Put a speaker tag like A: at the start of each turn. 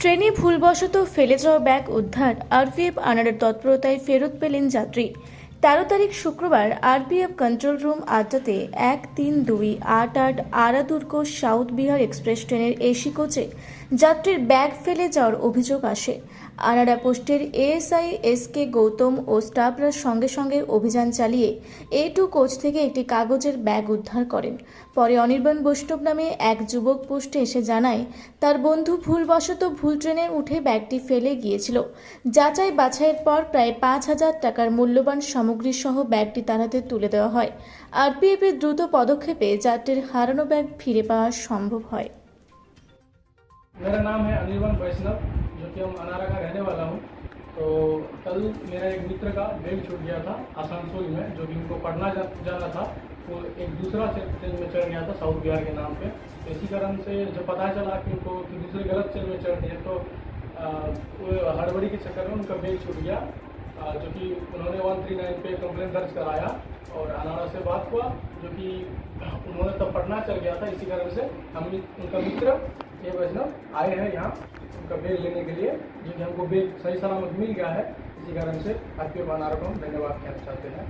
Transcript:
A: ট্রেনে ভুলবশত ফেলে যাওয়া ব্যাগ উদ্ধার, আরপিএফ আনারের তৎপরতায় ফেরত পেলেন যাত্রী। 13 তারিখ শুক্রবার আরপিএফ কন্ট্রোল রুম আড্ডাতে 132888 আরাদুর্গ সাউথ বিহার এক্সপ্রেস ট্রেনের এসি কোচে যাত্রীর ব্যাগ ফেলে যাওয়ার অভিযোগ আসে। আনাড়া পোস্টের এএসআই এসকে গৌতম ও স্টাফরা সঙ্গে সঙ্গে অভিযান চালিয়ে A2 কোচ থেকে একটি কাগজের ব্যাগ উদ্ধার করেন। পরে অনির্বাণ বৈষ্ণব নামে এক যুবক পোস্টে এসে জানায় তার বন্ধু ভুলবশত ভুল ট্রেনে উঠে ব্যাগটি ফেলে গিয়েছিল। যাচাই বাছাইয়ের পর প্রায় 5,000 টাকার মূল্যবান সামগ্রী সহ ব্যাগটি তার হাতে তুলে দেওয়া হয়। আরপিএফের দ্রুত পদক্ষেপে যাত্রীর হারানো ব্যাগ ফিরে পাওয়া সম্ভব হয়।
B: मेरा नाम है अनिर्बान वैष्णव, जो कि हम अनारा का रहने वाला हूँ। तो कल मेरा एक मित्र का बैग छूट गया था आसनसोल में, जो कि उनको पढ़ना जाना था। वो एक दूसरा ट्रेन में चढ़ गया था साउथ बिहार के नाम पे। तो इसी कारण से जब पता चला कि उनको दूसरे गलत ट्रेन में चढ़ गए, तो वो हड़बड़ी के चक्कर में उनका बैग छूट गया, जो कि उन्होंने 139 पे कंप्लेंट दर्ज कराया और अनारा से बात हुआ, जो कि उन्होंने तब पढ़ना चल गया था। इसी कारण से हम उनका मित्र ये वैष्णव आए हैं यहाँ उनका बैग लेने के लिए, जो कि हमको बैग सही सलामत मिल गया है। इसी कारण से आरपीएफ अनारा को हम धन्यवाद कहना चाहते हैं।